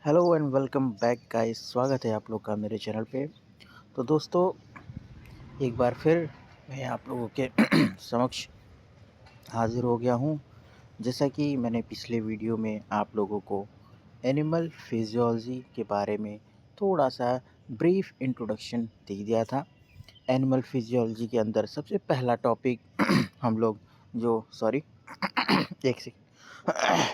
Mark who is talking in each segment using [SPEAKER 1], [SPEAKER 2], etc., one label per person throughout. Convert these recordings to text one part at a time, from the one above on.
[SPEAKER 1] Hello and welcome back guys. स्वागत है आप लोग का मेरे चैनल पे। तो दोस्तों, एक बार फिर मैं आप लोगों के समक्ष हाज़िर हो गया हूँ। जैसा कि मैंने पिछले वीडियो में आप लोगों को एनिमल फिजियोलॉजी के बारे में थोड़ा सा ब्रीफ इंट्रोडक्शन दे दिया था। एनिमल फिजियोलॉजी के अंदर सबसे पहला टॉपिक हम लोग जो सॉरी एक सेकंड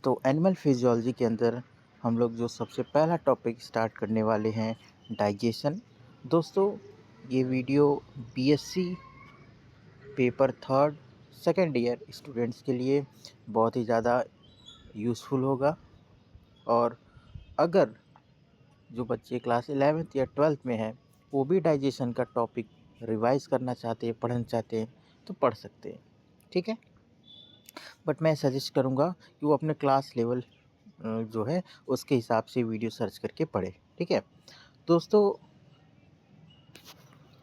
[SPEAKER 1] तो एनिमल फिजियोलॉजी के अंदर हम लोग जो सबसे पहला टॉपिक स्टार्ट करने वाले हैं, डाइजेशन। दोस्तों, ये video BSc paper third second year students के लिए बहुत ही ज़्यादा यूज़फुल होगा। और अगर जो बच्चे क्लास 11th या 12th में हैं, वो भी डाइजेशन का टॉपिक रिवाइज़ करना चाहते हैं, पढ़ना चाहते हैं, तो पढ़ सकते हैं। ठीक है, बट मैं सजेस्ट करूँगा कि वो अपने क्लास लेवल जो है उसके हिसाब से वीडियो सर्च करके पढ़े। ठीक है दोस्तों,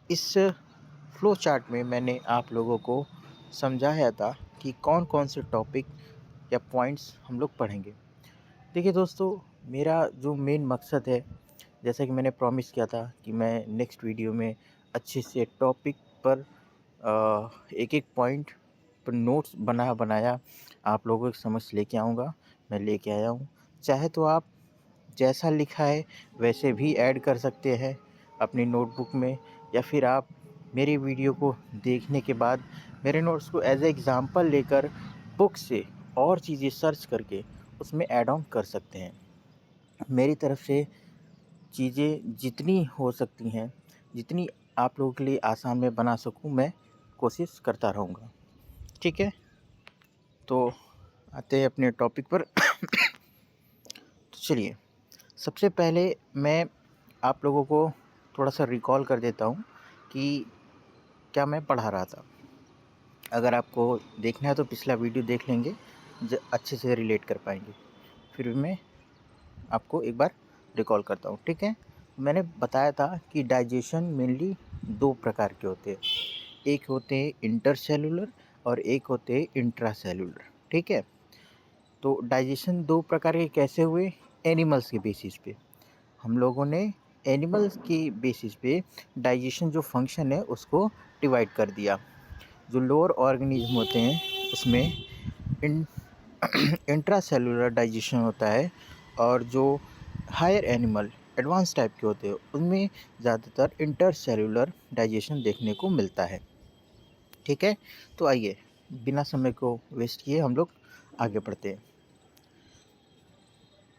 [SPEAKER 1] इस फ्लो चार्ट में मैंने आप लोगों को समझाया था कि कौन कौन से टॉपिक या पॉइंट्स हम लोग पढ़ेंगे। देखिए दोस्तों, मेरा जो मेन मकसद है, जैसा कि मैंने प्रॉमिस किया था कि मैं नेक्स्ट वीडियो में अच्छे से टॉपिक पर एक एक पॉइंट पर नोट्स बनाया आप लोगों के समझ लेके आऊँगा। मैं लेके आया हूँ। चाहे तो आप जैसा लिखा है वैसे भी ऐड कर सकते हैं अपनी नोटबुक में, या फिर आप मेरी वीडियो को देखने के बाद मेरे नोट्स को एज ए एग्ज़ाम्पल लेकर बुक से और चीज़ें सर्च करके उसमें ऐड ऑन कर सकते हैं। मेरी तरफ से चीज़ें जितनी हो सकती हैं, जितनी आप लोगों के लिए आसान में बना सकूं, मैं कोशिश करता रहूँगा। ठीक है, तो आते हैं अपने टॉपिक पर। तो चलिए, सबसे पहले मैं आप लोगों को थोड़ा सा रिकॉल कर देता हूँ कि क्या मैं पढ़ा रहा था। अगर आपको देखना है तो पिछला वीडियो देख लेंगे, अच्छे से रिलेट कर पाएंगे। फिर भी मैं आपको एक बार रिकॉल करता हूँ। ठीक है, मैंने बताया था कि डाइजेशन मेनली दो प्रकार के होते हैं। एक होते हैं इंटरसेलुलर और एक होते हैं इंट्रासेलुलर। ठीक है, तो डाइजेशन दो प्रकार के कैसे हुए? एनिमल्स के बेसिस पे हम लोगों ने एनिमल्स के बेसिस पे डाइजेशन जो फंक्शन है उसको डिवाइड कर दिया। जो लोअर ऑर्गेनिज्म होते हैं उसमें इंट्रासेलुलर डाइजेशन होता है, और जो हायर एनिमल एडवांस टाइप के होते हैं उनमें ज़्यादातर इंटरसेलुलर डाइजेशन देखने को मिलता है। ठीक है, तो आइए बिना समय को वेस्ट किए हम लोग आगे बढ़ते हैं।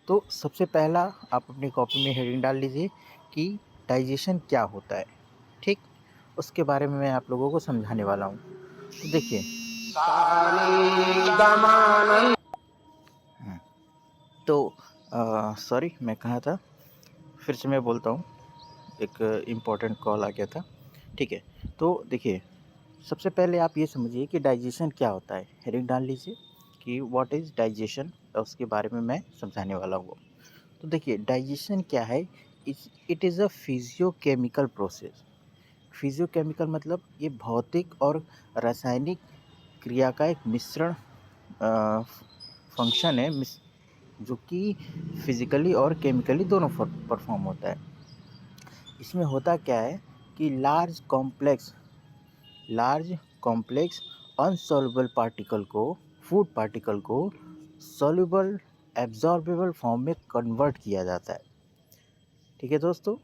[SPEAKER 1] तो सबसे पहला आप अपनी कॉपी में हेडिंग डाल लीजिए कि डाइजेशन क्या होता है। ठीक, उसके बारे में मैं आप लोगों को समझाने वाला हूँ। तो देखिए, तो सॉरी, मैं कहाँ था, फिर से मैं बोलता हूँ, एक इम्पॉर्टेंट कॉल आ गया था। ठीक है, तो देखिए, सबसे पहले आप ये समझिए कि डाइजेशन क्या होता है। हेडिंग डाल लीजिए कि व्हाट इज़ डाइजेशन, उसके बारे में मैं समझाने वाला हूँ। तो देखिए, डाइजेशन क्या है? It is a physiochemical process. Physiochemical मतलब ये भौतिक और रासायनिक क्रिया का एक मिश्रण फंक्शन है, जो कि फिजिकली और केमिकली दोनों परफॉर्म होता है। इसमें होता क्या है कि लार्ज कॉम्प्लेक्स अनसॉल्युबल पार्टिकल को, फूड पार्टिकल को सॉल्युबल एब्जॉर्बेबल फॉर्म में कन्वर्ट किया जाता है। ठीक है दोस्तों,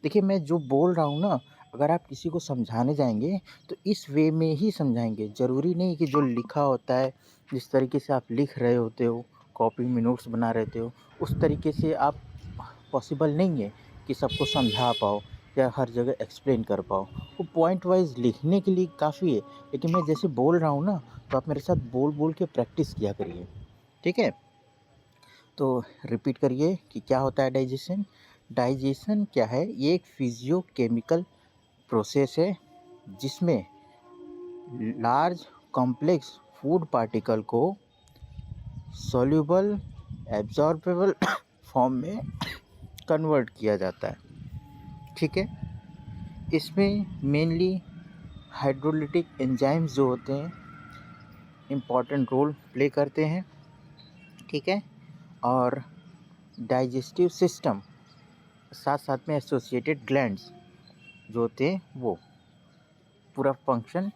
[SPEAKER 1] देखिए, मैं जो बोल रहा हूँ ना, अगर आप किसी को समझाने जाएंगे तो इस वे में ही समझाएंगे। ज़रूरी नहीं कि जो लिखा होता है, जिस तरीके से आप लिख रहे होते हो, कॉपी में नोट्स बना रहे हो, उस तरीके से आप पॉसिबल नहीं है कि सबको समझा पाओ या हर जगह एक्सप्लेन कर पाओ। वो पॉइंट वाइज लिखने के लिए काफ़ी है, लेकिन मैं जैसे बोल रहा हूँ ना, तो आप मेरे साथ बोल बोल के प्रैक्टिस किया करिए। ठीक है, तो रिपीट करिए कि क्या होता है डाइजेशन। डाइजेशन क्या है? ये एक फिजियोकेमिकल प्रोसेस है जिसमें लार्ज कॉम्प्लेक्स फूड पार्टिकल को सॉल्युबल एब्जॉर्बेबल फॉर्म में कन्वर्ट किया जाता है। ठीक है, इसमें मेनली हाइड्रोलिटिक एंजाइम्स जो होते हैं इम्पॉर्टेंट रोल प्ले करते हैं। ठीक है, और डाइजेस्टिव सिस्टम, साथ साथ में एसोसिएटेड ग्लैंड्स जो होते हैं वो पूरा फंक्शन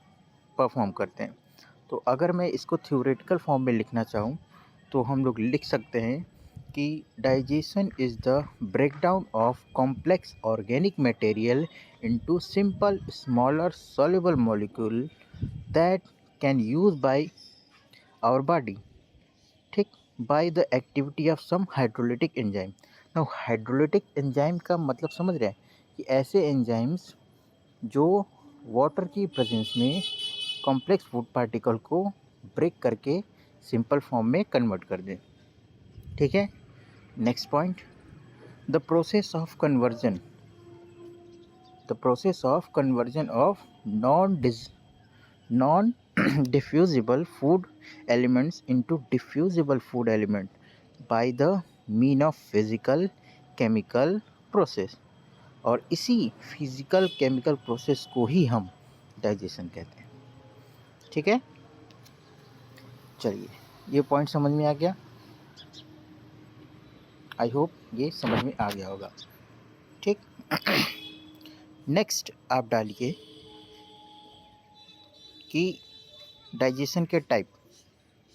[SPEAKER 1] परफॉर्म करते हैं। तो अगर मैं इसको थ्योरेटिकल फॉर्म में लिखना चाहूँ तो हम लोग लिख सकते हैं कि digestion is the breakdown of complex organic material into simple smaller soluble molecule that can use by our body, ठीक, by the activity of some hydrolytic enzyme. Now hydrolytic enzyme का मतलब समझ रहे हैं कि ऐसे एंजाइम्स जो वाटर की प्रेजेंस में कॉम्प्लेक्स फूड पार्टिकल को ब्रेक करके सिंपल फॉर्म में कन्वर्ट कर दें। ठीक है, next point, the process of conversion, the process of conversion of non diffusible food elements into diffusible food element by the mean of physical chemical process. और इसी physical chemical process को ही हम digestion कहते हैं। ठीक है, चलिए ये पॉइंट समझ में आ गया। आई होप ये समझ में आ गया होगा। ठीक, नेक्स्ट आप डालिए कि डाइजेशन के टाइप।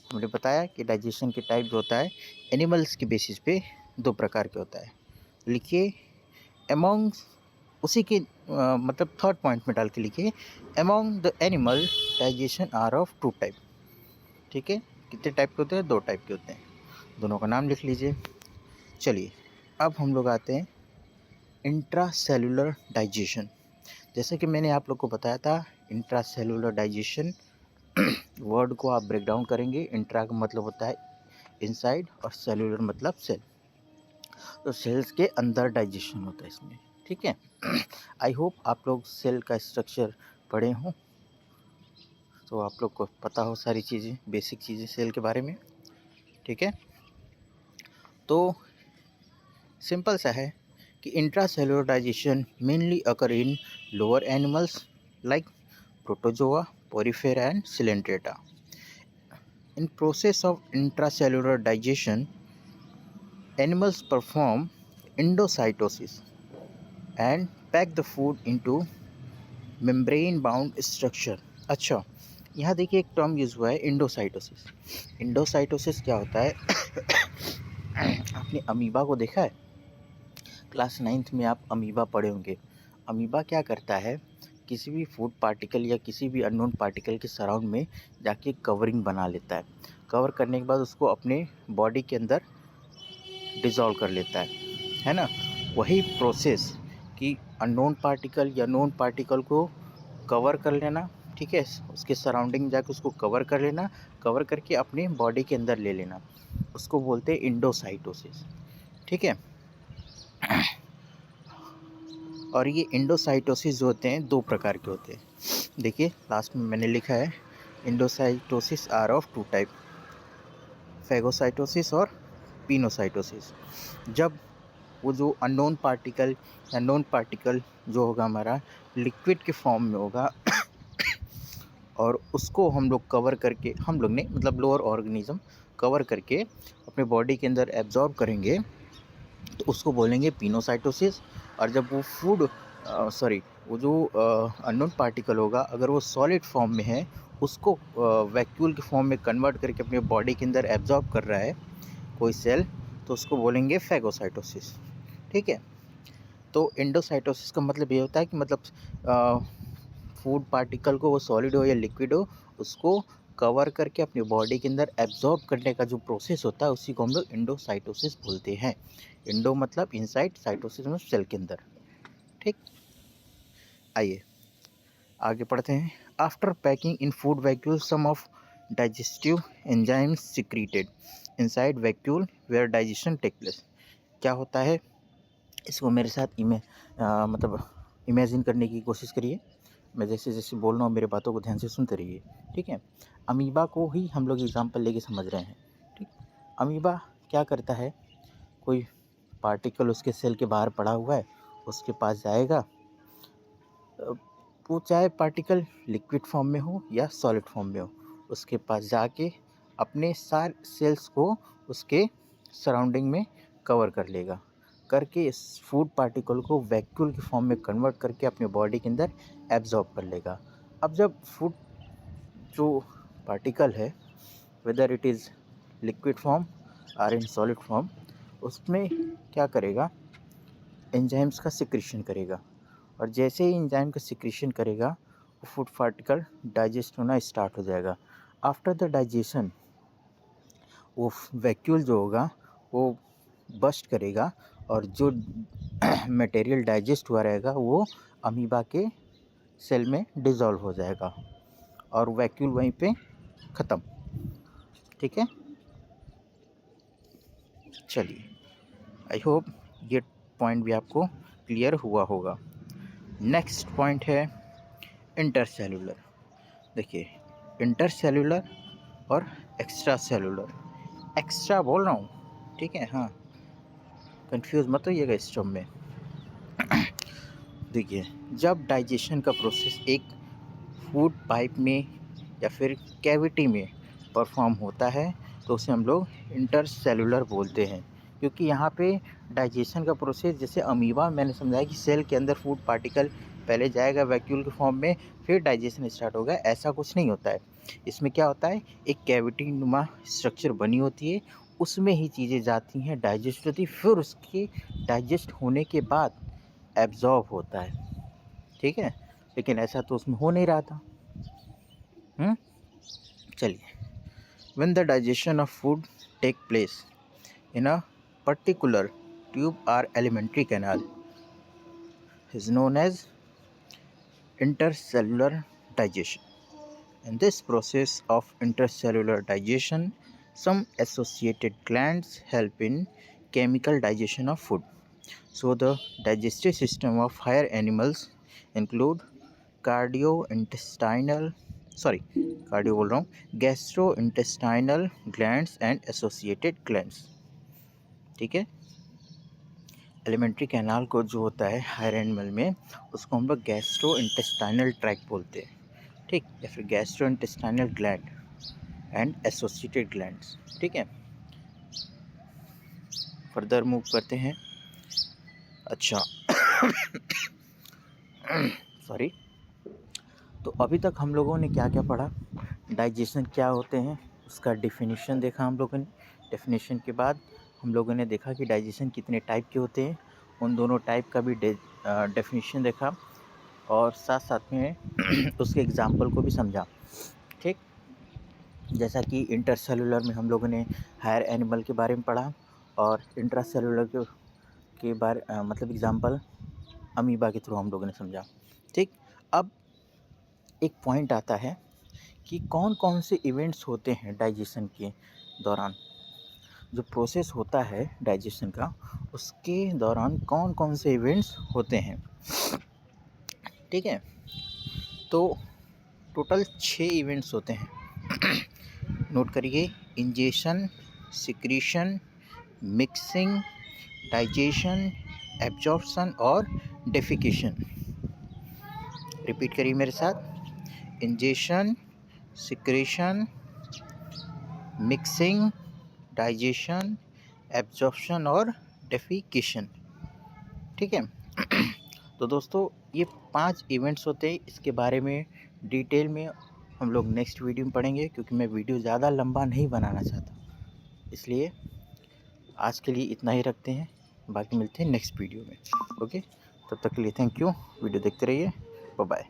[SPEAKER 1] हमने बताया कि डाइजेशन के टाइप जो होता है एनिमल्स के बेसिस पे 2 प्रकार के होता है। लिखिए अमॉन्ग, उसी के मतलब थर्ड पॉइंट में डाल के लिखिए among the animal digestion are of 2 type. ठीक है, कितने टाइप के होते हैं? 2 टाइप के होते हैं। दोनों का नाम लिख लीजिए। चलिए अब हम लोग आते हैं इंट्रासेलुलर डाइजेशन। जैसे कि मैंने आप लोग को बताया था, इंट्रासेलुलर डाइजेशन वर्ड को आप ब्रेक डाउन करेंगे। इंट्रा का मतलब होता है इनसाइड और सेलुलर मतलब सेल, तो सेल्स के अंदर डाइजेशन होता है इसमें। ठीक है, आई होप आप लोग सेल का स्ट्रक्चर पढ़े हों, तो आप लोग को पता हो सारी चीज़ें, बेसिक चीज़ें सेल के बारे में। ठीक है, तो सिंपल सा है कि intracellular digestion mainly occur in lower animals like protozoa, Porifera and Coelenterata. In process of intracellular digestion, animals perform endocytosis and pack the food into membrane bound structure। अच्छा, यहाँ देखिए एक टर्म यूज़ हुआ है endocytosis. Endocytosis क्या होता है? आपने अमीबा को देखा है? क्लास 9th में आप अमीबा पढ़े होंगे। अमीबा क्या करता है, किसी भी फूड पार्टिकल या किसी भी अननोन पार्टिकल के सराउंड में जाके कवरिंग बना लेता है। कवर करने के बाद उसको अपने बॉडी के अंदर डिज़ोल्व कर लेता है ना। वही प्रोसेस कि अननोन पार्टिकल या नोन पार्टिकल को कवर कर लेना, ठीक है, उसके सराउंडिंग जाके उसको कवर कर लेना, कवर करके अपने बॉडी के अंदर ले लेना, उसको बोलते हैं इंडोसाइटोसिस। ठीक है, और ये इंडोसाइटोसिस जो होते हैं 2 प्रकार के होते हैं। देखिए लास्ट में मैंने लिखा है endocytosis are of 2 type, phagocytosis और पिनोसाइटोसिस। जब वो जो अननोन पार्टिकल या नोन पार्टिकल जो होगा हमारा लिक्विड के फॉर्म में होगा और उसको हम लोग कवर करके, हम लोग ने मतलब लोअर ऑर्गेनिज्म कवर करके अपने बॉडी के अंदर एब्जॉर्ब करेंगे, तो उसको बोलेंगे पिनोसाइटोसिस। और जब वो फूड वो जो अननोन पार्टिकल होगा अगर वो सॉलिड फॉर्म में है, उसको वैक्यूल के फॉर्म में कन्वर्ट करके अपने बॉडी के अंदर एब्जॉर्ब कर रहा है कोई सेल, तो उसको बोलेंगे फैगोसाइटोसिस। ठीक है, तो एंडोसाइटोसिस का मतलब ये होता है कि मतलब फूड पार्टिकल को, वो सॉलिड हो या लिक्विड हो, उसको कवर करके अपनी बॉडी के अंदर एब्जॉर्ब करने का जो प्रोसेस होता है उसी को हम लोग एंडोसाइटोसिस बोलते हैं। एंडो मतलब इनसाइड, साइटोसिस मतलब सेल के अंदर। ठीक, आइए आगे पढ़ते हैं। After packing in food vacuole some of digestive enzymes secreted inside vacuole where digestion take place. क्या होता है, इसको मेरे साथ मतलब इमेजिन करने की कोशिश करिए। मैं जैसे जैसे बोल रहा हूँ मेरे बातों को ध्यान से सुनते रहिए। ठीक है, अमीबा को ही हम लोग एग्जांपल लेके समझ रहे हैं। ठीक, अमीबा क्या करता है, कोई पार्टिकल उसके सेल के बाहर पड़ा हुआ है, उसके पास जाएगा, वो चाहे पार्टिकल लिक्विड फॉर्म में हो या सॉलिड फॉर्म में हो, उसके पास जाके अपने सारे सेल्स को उसके सराउंडिंग में कवर कर लेगा, करके इस फूड पार्टिकल को वैक्यूल की फॉर्म में कन्वर्ट करके अपने बॉडी के अंदर एब्जॉर्ब कर लेगा। अब जब फूड जो पार्टिकल है, whether it is liquid form और इन सॉलिड फॉर्म, उसमें क्या करेगा, एंजाइम्स का सिक्रीशन करेगा, और जैसे ही एंजाइम का सिक्रीशन करेगा वो फूड पार्टिकल डाइजेस्ट होना स्टार्ट हो जाएगा। आफ्टर द डाइजेशन वो वैक्यूल जो होगा वो बस्ट करेगा, और जो मटेरियल डाइजेस्ट हुआ रहेगा वो अमीबा के सेल में डिज़ोल्व हो जाएगा और वैक्यूल वहीं पे ख़त्म। ठीक है, चलिए, आई होप ये पॉइंट भी आपको क्लियर हुआ होगा। नेक्स्ट पॉइंट है इंटरसेलुलर। देखिए, इंटरसेलुलर और एक्स्ट्रा सेलुलर, एक्स्ट्रा बोल रहा हूँ, ठीक है, हाँ, कंफ्यूज मत होइएगा इस टर्म में। देखिए, जब डाइजेशन का प्रोसेस एक फूड पाइप में या फिर कैविटी में परफॉर्म होता है तो उसे हम लोग इंटरसेलुलर बोलते हैं, क्योंकि यहाँ पे डाइजेशन का प्रोसेस, जैसे अमीबा मैंने समझाया कि सेल के अंदर फूड पार्टिकल पहले जाएगा वैक्यूल के फॉर्म में, फिर डाइजेशन स्टार्ट होगा, ऐसा कुछ नहीं होता है। इसमें क्या होता है, एक कैविटी नुमा स्ट्रक्चर बनी होती है, उसमें ही चीज़ें जाती हैं, डाइजेस्ट होती, फिर उसके डाइजेस्ट होने के बाद एब्जॉर्ब होता है। ठीक है, लेकिन ऐसा तो उसमें हो नहीं रहा था। चलिए, when the digestion of food take place in a particular tube or alimentary canal is known as intercellular digestion. In this process of intercellular digestion, some associated glands help in chemical digestion of food. So the digestive system of higher animals include gastrointestinal glands and associated glands. ठीक है, alimentary canal को जो होता है higher animal में, उसको हम लोग गैस्ट्रोइंटेस्टाइनल ट्रैक्ट बोलते हैं, ठीक, या फिर gastrointestinal gland and associated glands. ठीक है, फर्दर मूव करते हैं। अच्छा सॉरी, तो अभी तक हम लोगों ने क्या क्या पढ़ा, डाइजेशन क्या होते हैं उसका डेफिनेशन देखा हम लोगों ने। डेफिनेशन के बाद हम लोगों ने देखा कि डाइजेशन कितने टाइप के होते हैं, उन दोनों टाइप का भी डेफिनेशन देखा, और साथ साथ में उसके एग्जाम्पल को भी समझा। ठीक, जैसा कि इंटरसेलुलर में हम लोगों ने हायर एनिमल के बारे में पढ़ा, और इंट्रासेलुलर के बारे मतलब एग्जाम्पल अमीबा के थ्रू हम लोगों ने समझा। ठीक, अब एक पॉइंट आता है कि कौन कौन से इवेंट्स होते हैं डाइजेशन के दौरान, जो प्रोसेस होता है डाइजेशन का उसके दौरान कौन कौन से इवेंट्स होते हैं। ठीक है, तो टोटल 6 इवेंट्स होते हैं। नोट करिए, ingestion, secretion, mixing, digestion, absorption और डेफिकेशन। रिपीट करिए मेरे साथ, ingestion, secretion, mixing, digestion, absorption और डेफिकेशन। ठीक है, तो दोस्तों ये 5 इवेंट्स होते हैं, इसके बारे में डिटेल में हम लोग नेक्स्ट वीडियो में पढ़ेंगे, क्योंकि मैं वीडियो ज़्यादा लंबा नहीं बनाना चाहता, इसलिए आज के लिए इतना ही रखते हैं, बाकी मिलते हैं नेक्स्ट वीडियो में। ओके, तब तक के लिए थैंक यू, वीडियो देखते रहिए, बाय बाय।